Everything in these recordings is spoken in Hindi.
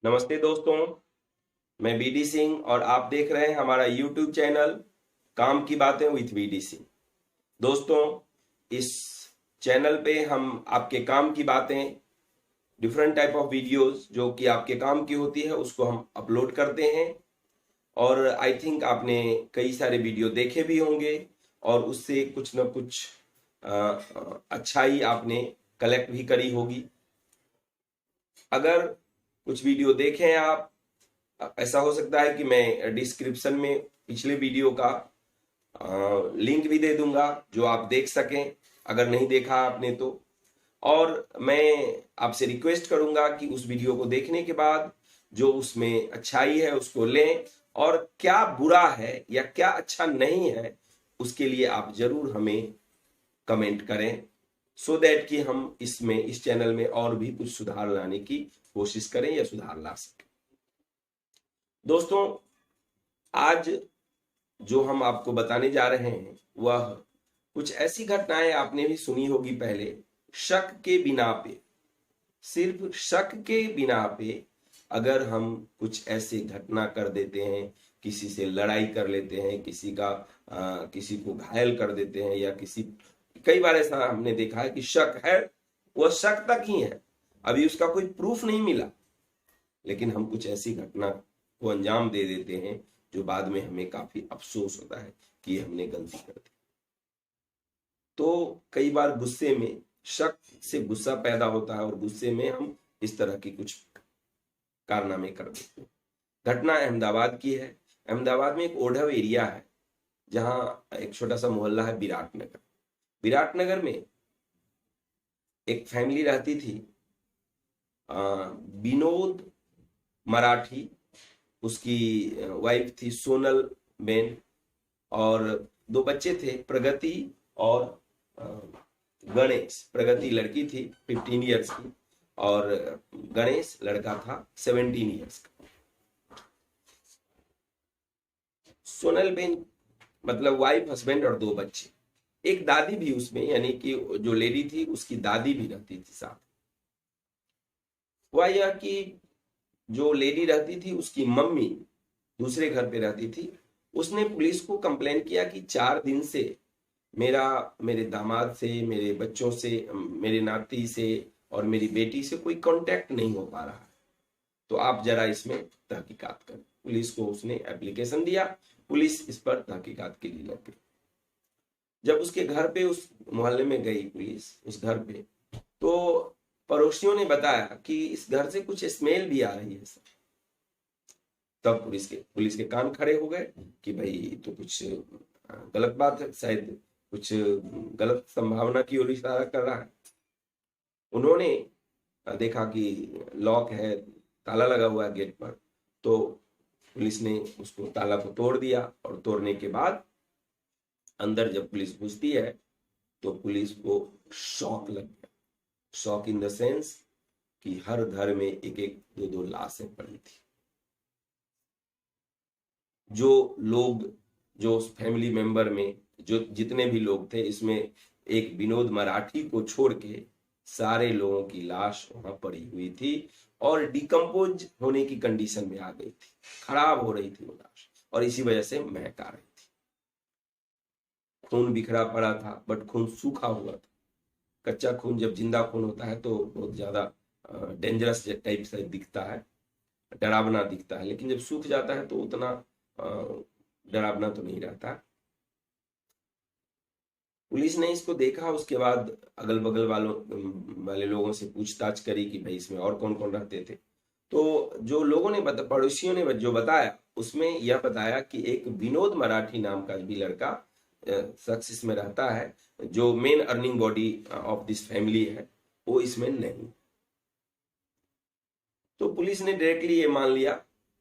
नमस्ते दोस्तों, मैं बीडी सिंह और आप देख रहे हैं हमारा यूट्यूब चैनल काम की बातें विथ बीडी सिंह। दोस्तों, इस चैनल पे हम आपके काम की बातें, डिफरेंट टाइप ऑफ वीडियोस जो कि आपके काम की होती है उसको हम अपलोड करते हैं। और आई थिंक आपने कई सारे वीडियो देखे भी होंगे और उससे कुछ ना कुछ अच्छाई आपने कलेक्ट भी करी होगी। अगर कुछ वीडियो देखें आप, ऐसा हो सकता है कि मैं डिस्क्रिप्शन में पिछले वीडियो का लिंक भी दे दूंगा जो आप देख सकें अगर नहीं देखा आपने तो। और मैं आपसे रिक्वेस्ट करूंगा कि उस वीडियो को देखने के बाद जो उसमें अच्छाई है उसको लें और क्या बुरा है या क्या अच्छा नहीं है उसके लिए आप जरूर हमें कमेंट करें, सो दैट कि हम इस चैनल में और भी कुछ सुधार लाने की कोशिश करें या सुधार ला सकें। दोस्तों, आज जो हम आपको बताने जा रहे हैं वह कुछ ऐसी घटनाएं आपने भी सुनी होगी पहले। शक के बिना पे, सिर्फ शक के बिना पे अगर हम कुछ ऐसे घटना कर देते हैं, किसी से लड़ाई कर लेते हैं, किसी को घायल कर देते हैं या कई बार ऐसा हमने देखा है कि शक है, वह शक तक ही है, अभी उसका कोई प्रूफ नहीं मिला, लेकिन हम कुछ ऐसी घटना को अंजाम दे देते हैं जो बाद में हमें काफी अफसोस होता है कि हमने गलती कर दी। तो कई बार गुस्से में, शक से गुस्सा पैदा होता है और गुस्से में हम इस तरह की कुछ कारनामे कर देते हैं। घटना अहमदाबाद की है। अहमदाबाद में एक ओढ़व एरिया है जहां एक छोटा सा मोहल्ला है विराटनगर। विराटनगर में एक फैमिली रहती थी, विनोद मराठी, उसकी वाइफ थी सोनल बेन और दो बच्चे थे, प्रगति और गणेश। प्रगति लड़की थी 15 इयर्स की और गणेश लड़का था 17 इयर्स का। सोनल बेन मतलब वाइफ, हस्बैंड और दो बच्चे। एक दादी भी उसमें, यानी कि जो लेडी थी उसकी दादी भी रहती थी साथ। हुआ यह कि जो लेडी रहती थी उसकी मम्मी दूसरे घर पे रहती थी। उसने पुलिस को कंप्लेन किया कि 4 दिन से मेरे दामाद से, मेरे बच्चों से, मेरे नाती से और मेरी बेटी से कोई कांटेक्ट नहीं हो पा रहा है, तो आप जरा इसमें तहकीकात करें। पुलिस को उसने एप्लीकेशन दिया, पुलिस इस पर तहकीकात के लिए लग गई। जब उसके घर पे, उस मोहल्ले में गई पुलिस उस घर पे, तो पड़ोसियों ने बताया कि इस घर से कुछ स्मेल भी आ रही है सर। तब पुलिस के कान खड़े हो गए कि भाई तो कुछ गलत बात है, शायद कुछ गलत संभावना की ओर इशारा कर रहा है। उन्होंने देखा कि लॉक है, ताला लगा हुआ है गेट पर, तो पुलिस ने उसको ताला को तोड़ दिया और तोड़ने के बाद अंदर जब पुलिस घुसती है तो पुलिस को शॉक लग गया। शॉक इन द सेंस कि हर घर में एक एक दो दो लाशें पड़ी थी। जो उस फैमिली मेंबर में जो जितने भी लोग थे, इसमें एक विनोद मराठी को छोड़ के सारे लोगों की लाश वहां पड़ी हुई थी और डिकम्पोज होने की कंडीशन में आ गई थी, खराब हो रही थी वो लाश और इसी वजह से महक आ रही थी। खून बिखरा पड़ा था, बट खून सूखा हुआ था। कच्चा खून जब जिंदा खून होता है तो बहुत ज्यादा डेंजरस टाइप से दिखता है, डरावना दिखता है, लेकिन जब सूख जाता है तो उतना डरावना तो नहीं रहता। पुलिस ने इसको देखा, उसके बाद अगल बगल वाले लोगों से पूछताछ करी कि भाई इसमें और कौन कौन रहते थे। तो जो लोगों ने पड़ोसियों ने जो बताया उसमें यह बताया कि एक विनोद मराठी नाम का भी लड़का शख्स इसमें रहता है, जो main earning body of this family है, वो इसमें नहीं। तो पुलिस ने डायरेक्टली ये मान लिया,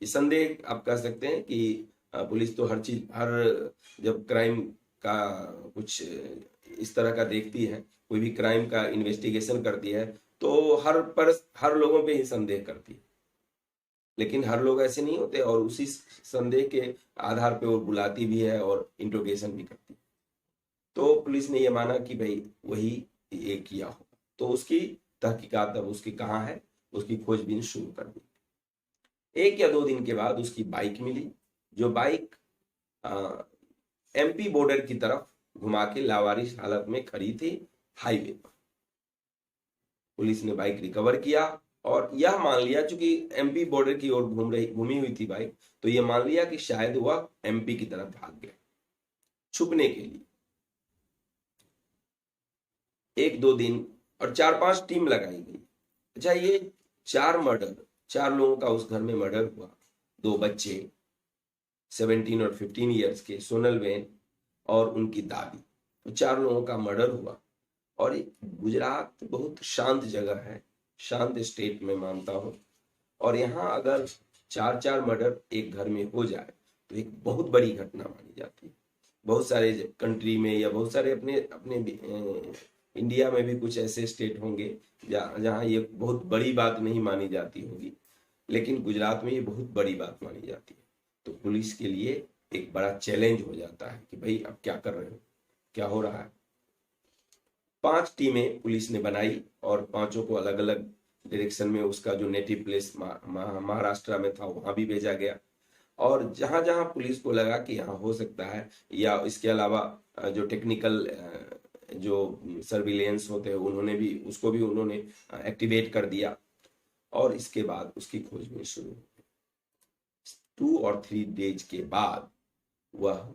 ये संदेह आप कह सकते हैं कि पुलिस तो जब क्राइम का कुछ इस तरह का देखती है, कोई भी क्राइम का इन्वेस्टिगेशन करती है, तो हर लोगों पे ही संदेह करती है, लेकिन हर लोग ऐसे नहीं होते और उसी संदेह के आधार पे वो बुलाती भी है और इंट्रोगेशन भी करती है। तो पुलिस ने ये माना कि भाई वही ये किया हो, तो उसकी तहकीकात अब उसकी कहाँ है, उसकी खोजबीन शुरू कर दी। 1 या 2 दिन के बाद उसकी बाइक मिली, जो बाइक एमपी बॉर्डर की तरफ घुमा के लावारिस हालत में खड़ी थी हाईवे पर। पुलिस ने बाइक रिकवर किया और यह मान लिया, चूंकि एमपी बॉर्डर की ओर घूमी हुई थी बाइक, तो यह मान लिया कि शायद वह एमपी की तरफ भाग गए छुपने के लिए। 1-2 दिन और 4-5 टीम लगाई गई। अच्छा, ये 4 लोगों का उस घर में मर्डर हुआ। 2 बच्चे 17 और 15 ईयर्स के, सोनल बेन और उनकी दादी, तो 4 लोगों का मर्डर हुआ। और गुजरात बहुत शांत जगह है, शांत स्टेट में मानता हूं, और यहाँ अगर 4 मर्डर एक घर में हो जाए तो एक बहुत बड़ी घटना मानी जाती है। बहुत सारे कंट्री में या बहुत सारे अपने अपने इंडिया में भी कुछ ऐसे स्टेट होंगे जहाँ ये बहुत बड़ी बात नहीं मानी जाती होगी, लेकिन गुजरात में ये बहुत बड़ी बात मानी जाती है। तो पुलिस के लिए एक बड़ा चैलेंज हो जाता है कि भाई अब क्या कर रहे हो, क्या हो रहा है। 5 टीमें पुलिस ने बनाई और 5 को अलग अलग डायरेक्शन में, उसका जो नेटिव प्लेस महाराष्ट्र में था वहां भी भेजा गया। और जहां जहां पुलिस को लगा कि यहाँ हो सकता है, या इसके अलावा जो टेक्निकल जो सर्विलेंस होते हैं उन्होंने भी उसको भी उन्होंने एक्टिवेट कर दिया, और इसके बाद उसकी खोजबीन शुरू हुई। 2 और 3 डेज के बाद वह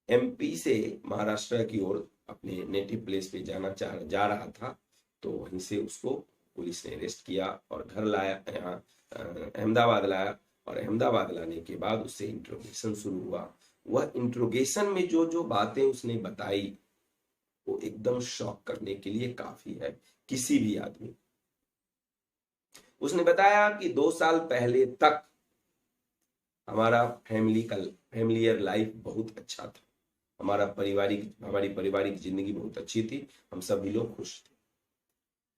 एमपी से महाराष्ट्र की ओर अपने नेटिव प्लेस पे जा रहा था, तो वहीं से उसको पुलिस ने अरेस्ट किया और घर लाया, यहाँ अहमदाबाद लाया। और अहमदाबाद लाने के बाद उससे इंट्रोगेशन शुरू हुआ। वह इंट्रोगेशन में जो जो बातें उसने बताई वो एकदम शॉक करने के लिए काफी है किसी भी आदमी। उसने बताया कि 2 साल पहले तक हमारा फैमिलियर लाइफ बहुत अच्छा था, हमारी पारिवारिक जिंदगी बहुत अच्छी थी, हम सभी लोग खुश थे।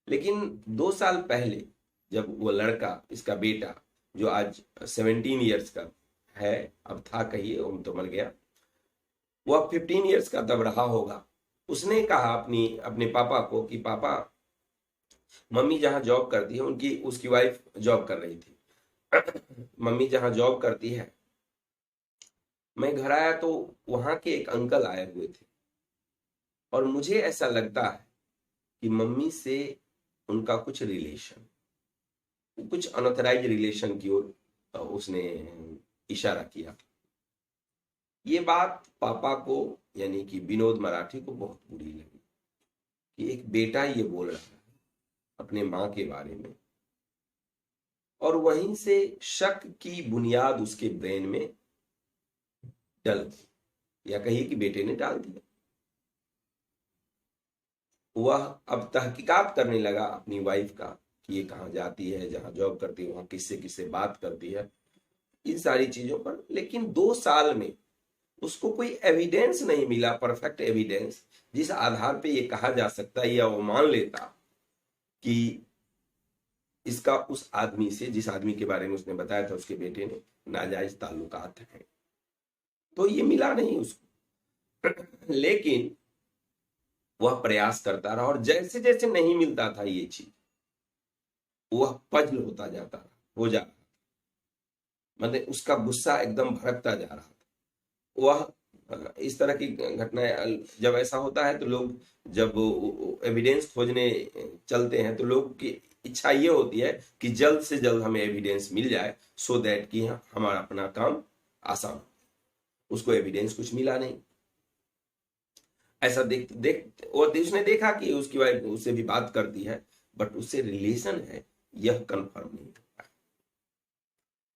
लेकिन 2 साल पहले जब वो लड़का, इसका बेटा जो आज 17 ईयर्स का है, अब था कहिए, वो तो मर गया, वह 15 ईयर्स का तब रहा होगा। उसने कहा अपने पापा को कि पापा, मम्मी जहां जॉब करती है, उसकी वाइफ जॉब कर रही थी, मम्मी जहां जॉब करती है, मैं घर आया तो वहां के एक अंकल आए हुए थे, और मुझे ऐसा लगता है कि मम्मी से उनका कुछ रिलेशन, कुछ अनऑथराइज रिलेशन की ओर उसने इशारा किया। ये बात पापा को, यानी कि विनोद मराठी को बहुत बुरी लगी कि एक बेटा ये बोल रहा है अपने मां के बारे में, और वहीं से शक की बुनियाद उसके ब्रेन में डल गई, या कहिए कि बेटे ने डाल दिया। वह अब तहकीकात करने लगा अपनी वाइफ का कि ये कहाँ जाती है, जहां जॉब करती है वहां किससे किससे बात करती है, इन सारी चीजों पर। लेकिन 2 साल में उसको कोई एविडेंस नहीं मिला, परफेक्ट एविडेंस, जिस आधार पे ये कहा जा सकता है या वो मान लेता कि इसका उस आदमी से, जिस आदमी के बारे में उसने बताया था उसके बेटे ने, नाजायज ताल्लुकात हैं। तो ये मिला नहीं उसको। लेकिन वह प्रयास करता रहा, और जैसे जैसे नहीं मिलता था ये चीज, वह पजल होता जाता रहा, हो जा रहा था, मतलब उसका गुस्सा एकदम भड़कता जा रहा था। वह इस तरह की घटनाएं जब ऐसा होता है तो लोग जब एविडेंस खोजने चलते हैं तो लोग की इच्छा ये होती है कि जल्द से जल्द हमें एविडेंस मिल जाए, सो दैट कि हमारा अपना काम आसान। उसको एविडेंस कुछ मिला नहीं। ऐसा उसने देखा कि उसकी वाइफ उससे भी बात करती है, बट उससे रिलेशन है यह कंफर्म नहीं होता।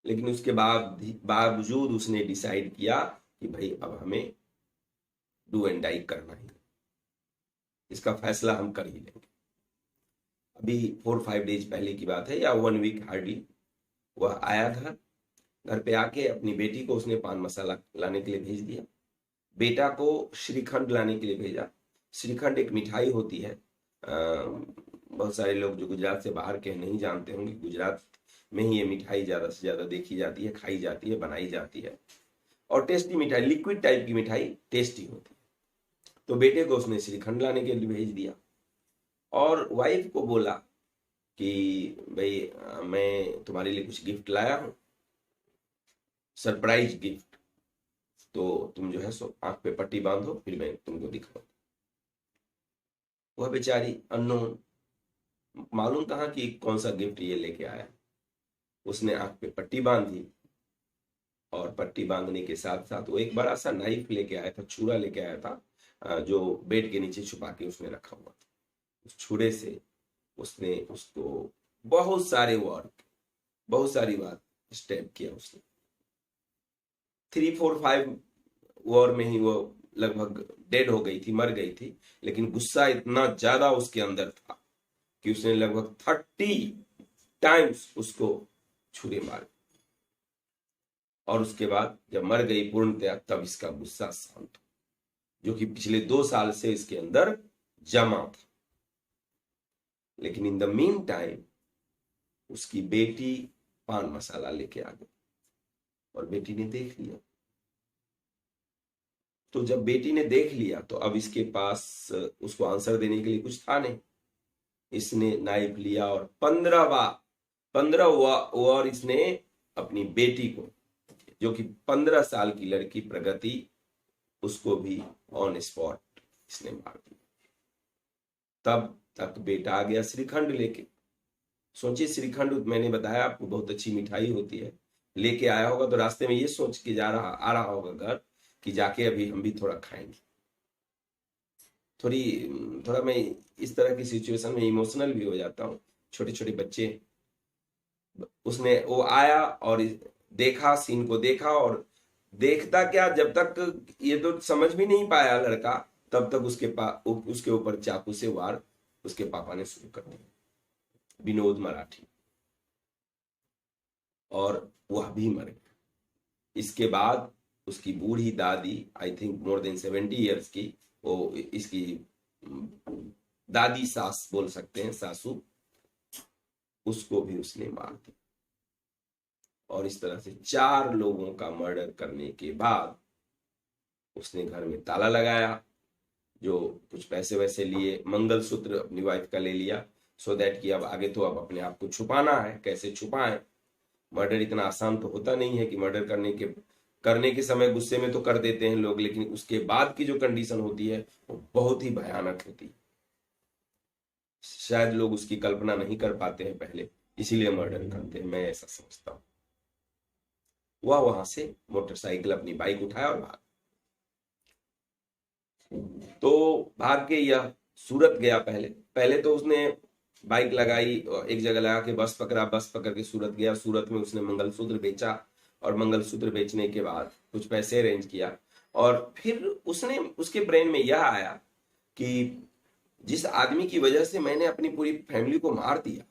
लेकिन उसके बावजूद उसने डिसाइड किया कि भाई अब हमें डू एंड डाई करना ही, इसका फैसला हम कर ही लेंगे। अभी 4-5 डेज पहले की बात है, या 1 वीक हार्डली, वह आया घर पे आके अपनी बेटी को उसने पान मसाला लाने के लिए भेज दिया, बेटा को श्रीखंड लाने के लिए भेजा। श्रीखंड एक मिठाई होती है, बहुत सारे लोग जो गुजरात से बाहर के नहीं जानते होंगे, गुजरात में ही ये मिठाई ज्यादा से ज्यादा देखी जाती है, खाई जाती है, बनाई जाती है, और टेस्टी मिठाई, लिक्विड टाइप की मिठाई, टेस्टी होती है। तो बेटे को उसने श्रीखंड लाने के लिए भेज दिया, और वाइफ को बोला कि भाई मैं तुम्हारे लिए कुछ गिफ्ट लाया हूं, सरप्राइज गिफ्ट, तो तुम जो है सो आंख पे पट्टी बांधो, फिर मैं तुमको दिखाऊं। वह बेचारी अननोन, मालूम कहाँ कि कौन सा गिफ्ट ये लेके आया। उसने आंख पे पट्टी बांधी, और पट्टी बांधने के साथ साथ वो एक बड़ा सा नाइफ लेके आया था, छुरा लेके आया था, जो बेड के नीचे छुपा के उसने रखा हुआ था। उस छुरे से उसने उसको बहुत सारे वर्क, बहुत सारी बार स्टैब किया उसने। 3-4-5 वॉर में ही वो लगभग डेड हो गई थी, मर गई थी। लेकिन गुस्सा इतना ज्यादा उसके अंदर था कि उसने लगभग 30 टाइम्स उसको छुरे मारे। और उसके बाद जब मर गई पूर्णतया, तब इसका गुस्सा शांत हुआ, जो कि पिछले 2 साल से इसके अंदर जमा था। लेकिन इन द मीन टाइम उसकी बेटी पान मसाला लेके आ गई, और बेटी ने देख लिया। तो जब बेटी ने देख लिया तो अब इसके पास उसको आंसर देने के लिए कुछ था नहीं। इसने नाइफ लिया और 15 वार इसने अपनी बेटी को, जो कि 15 साल की लड़की प्रगति, उसको भी ऑन स्पॉट इसने मार दिया। तब तक बेटा आ गया श्रीखंड लेके। सोचिए, श्रीखंड मैंने बताया आपको बहुत अच्छी मिठाई होती है, लेके आया होगा तो रास्ते में ये सोच के आ रहा होगा घर कि जाके अभी हम भी थोड़ा खाएंगे। थोड़ा मैं इस तरह की सिचुएशन में इमोशनल भी हो जाता हूँ। छोटे छोटे बच्चे, उसने वो आया और देखा, सीन को देखा, और देखता क्या, जब तक ये तो समझ भी नहीं पाया लड़का, तब तक उसके ऊपर चाकू से वार उसके पापा ने शुरू कर दिया, विनोद मराठी, और वह भी मर गया। इसके बाद उसकी बूढ़ी दादी, I think more than 70 years की, वो इसकी दादी सास बोल सकते हैं, सासू, उसको भी उसने मार दिया। और इस तरह से 4 लोगों का मर्डर करने के बाद उसने घर में ताला लगाया, जो कुछ पैसे वैसे लिए, मंगलसूत्र अपनी वाइफ का ले लिया, सो दैट कि अब आगे तो अब अपने आप को छुपाना है, कैसे छुपाएं। मर्डर इतना आसान तो होता नहीं है कि मर्डर करने के समय गुस्से में तो कर देते हैं लोग, लेकिन उसके बाद की जो कंडीशन होती है वो बहुत ही भयानक होती है। शायद लोग उसकी कल्पना नहीं कर पाते हैं पहले, इसीलिए मर्डर करते हैं, मैं ऐसा समझता हूं। वह वहां से मोटरसाइकिल, अपनी बाइक उठाया और भाग। तो भाग के यह सूरत गया। पहले तो उसने बाइक लगाई, एक जगह लगा के बस पकड़ा, बस पकड़ के सूरत गया। सूरत में उसने मंगलसूत्र बेचा, और मंगलसूत्र बेचने के बाद कुछ पैसे अरेंज किया, और फिर उसके ब्रेन में यह आया कि जिस आदमी की वजह से मैंने अपनी पूरी फैमिली को मार दिया,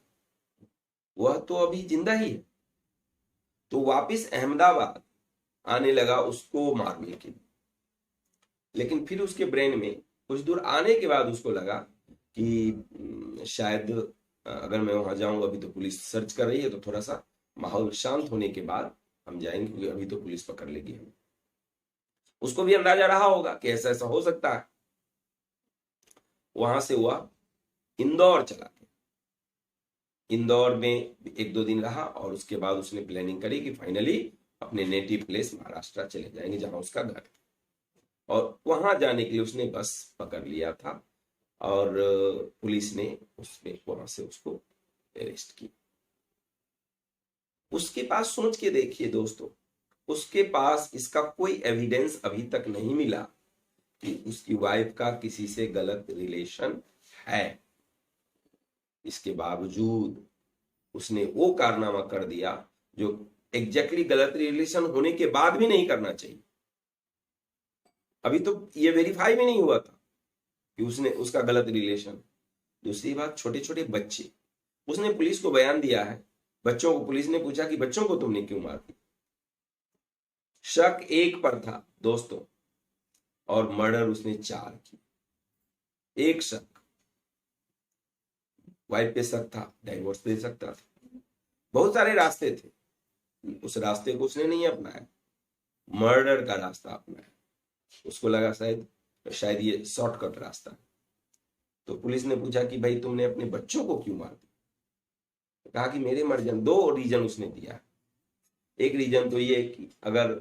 वह तो अभी जिंदा ही है। तो वापिस अहमदाबाद आने लगा उसको मारने के लिए। लेकिन फिर उसके ब्रेन में कुछ दूर आने के बाद उसको लगा कि शायद अगर मैं वहां जाऊं, अभी तो पुलिस सर्च कर रही है, तो थोड़ा सा माहौल शांत होने के बाद हम जाएंगे, क्योंकि अभी तो पुलिस पकड़ लेगी हमें। उसको भी अंदाजा रहा होगा कि ऐसा ऐसा हो सकता है। वहां से वह इंदौर चला गया। इंदौर में 1-2 दिन रहा, और उसके बाद उसने प्लानिंग करी कि फाइनली अपने नेटिव प्लेस महाराष्ट्र चले जाएंगे, जहां उसका घर था। और वहां जाने के लिए उसने बस पकड़ लिया था, और पुलिस ने उसमें वहां से उसको अरेस्ट किया। उसके पास, सोच के देखिए दोस्तों, उसके पास इसका कोई एविडेंस अभी तक नहीं मिला कि उसकी वाइफ का किसी से गलत रिलेशन है। इसके बावजूद उसने वो कारनामा कर दिया जो एग्जैक्टली गलत रिलेशन होने के बाद भी नहीं करना चाहिए। अभी तो ये वेरीफाई भी नहीं हुआ था कि उसका गलत रिलेशन। दूसरी बात, छोटे छोटे बच्चे, उसने पुलिस को बयान दिया है। बच्चों को पुलिस ने पूछा कि बच्चों को तुमने क्यों मार दिया। शक एक पर था दोस्तों, और मर्डर उसने 4 की। एक शक, वाइफ पे शक था, डाइवोर्स दे सकता था, बहुत सारे रास्ते थे, उस रास्ते को उसने नहीं अपनाया, मर्डर का रास्ता अपनाया। उसको लगा शायद ये शॉर्टकट रास्ता है। तो पुलिस ने पूछा कि भाई तुमने अपने बच्चों को क्यों मार दिया। कहा कि मेरे मर जाने। 2 रीजन उसने दिया। एक रीजन तो ये कि अगर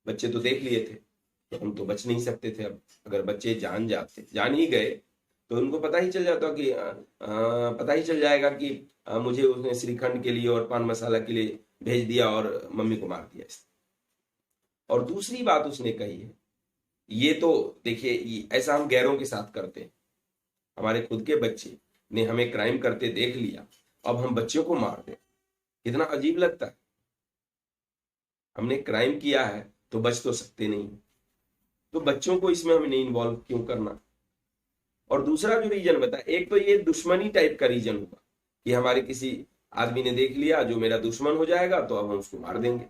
बच्चे तो देख लिए थे तो हम तो बच नहीं सकते थे। अब अगर बच्चे जान ही गए तो उनको पता ही चल जाता कि पता ही चल जाएगा कि मुझे उसने श्रीखंड के लिए और पान मसाला के लिए भेज दिया और मम्मी को मार दिया इसने। और दूसरी बात उसने कही है, ये तो देखिए ऐसा हम गैरों के साथ करते हैं। हमारे खुद के बच्चे ने हमें क्राइम करते देख लिया, अब हम बच्चों को मार दें, कितना अजीब लगता है। हमने क्राइम किया है तो बच तो सकते नहीं, तो बच्चों को इसमें हमें नहीं इन्वॉल्व क्यों करना। और दूसरा जो रीजन बताया, एक तो ये दुश्मनी टाइप का रीजन होगा कि हमारे किसी आदमी ने देख लिया जो मेरा दुश्मन हो जाएगा तो अब हम उसको मार देंगे।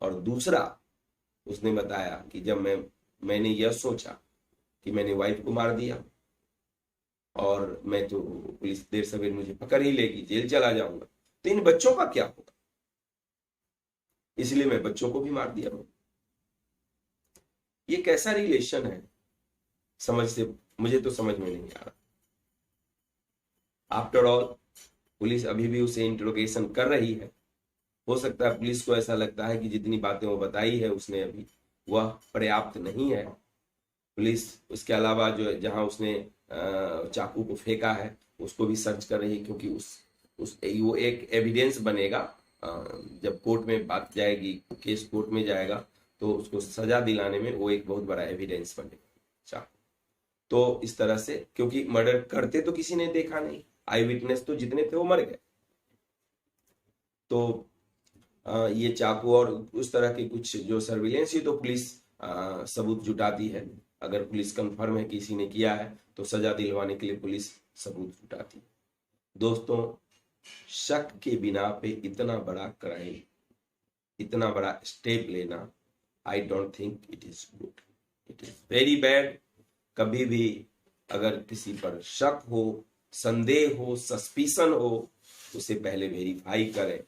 और दूसरा उसने बताया कि जब मैंने यह सोचा कि मैंने वाइफ को मार दिया और मैं तो पुलिस देर सवेर मुझे पकड़ ही लेगी, जेल चला जाऊंगा, तो इन बच्चों का क्या होगा, इसलिए मैं बच्चों को भी मार दिया। ये कैसा रिलेशन है, मुझे तो समझ में नहीं आ रहा। आफ्टर ऑल पुलिस अभी भी उसे इंट्रोगेशन कर रही है। हो सकता है पुलिस को ऐसा लगता है कि जितनी बातें वो बताई है उसने अभी वह पर्याप्त नहीं है। पुलिस उसके अलावा जो जहां उसने चाकू को फेंका है उसको भी सर्च कर रही है, क्योंकि वो एक एविडेंस बनेगा। जब कोर्ट में बात जाएगी, केस कोर्ट में जाएगा, तो उसको सजा दिलाने में वो एक बहुत बड़ा एविडेंस बनेगा चाकू। तो इस तरह से, क्योंकि मर्डर करते तो किसी ने देखा नहीं, आई विटनेस तो जितने थे वो मर गए, तो ये चाकू और उस तरह के कुछ जो सर्विलेंस ही तो पुलिस सबूत जुटाती है। अगर पुलिस कंफर्म है कि किसी ने किया है तो सजा दिलवाने के लिए पुलिस सबूत जुटाती है। दोस्तों, शक के बिना पे इतना बड़ा क्राइम, इतना बड़ा स्टेप लेना, I don't think it is good, it is very bad. कभी भी अगर किसी पर शक हो, संदेह हो, सस्पिशन हो, उसे पहले वेरीफाई करें।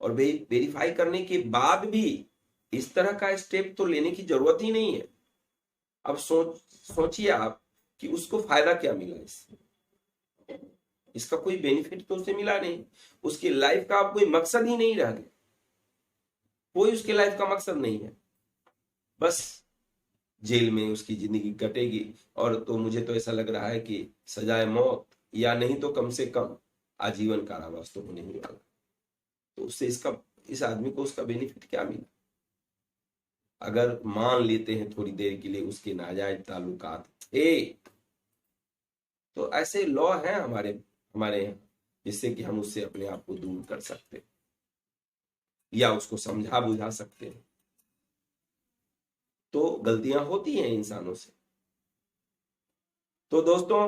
और वेरीफाई करने के बाद भी इस तरह का स्टेप तो लेने की जरूरत ही नहीं है। अब सोचिए आप कि उसको फायदा क्या मिला इससे, इसका कोई बेनिफिट तो उसे मिला नहीं। उसकी लाइफ का अब कोई मकसद ही नहीं रह गया, कोई उसके लाइफ का मकसद नहीं है, बस जेल में उसकी जिंदगी कटेगी। और तो मुझे तो ऐसा लग रहा है कि सजाए मौत या नहीं तो कम से कम आजीवन कारावास तो होने ही वाला। तो उससे इस आदमी को उसका बेनिफिट क्या मिला। अगर मान लेते हैं थोड़ी देर के लिए उसके नाजायज ताल्लुकात थे, तो ऐसे लॉ हैं हमारे यहाँ जिससे कि हम उससे अपने आप को दूर कर सकते या उसको समझा बुझा सकते हैं। तो गलतियां होती हैं इंसानों से। तो दोस्तों,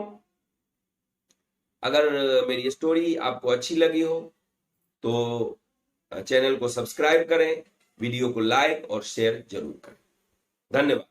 अगर मेरी स्टोरी आपको अच्छी लगी हो तो चैनल को सब्सक्राइब करें, वीडियो को लाइक और शेयर जरूर करें। धन्यवाद।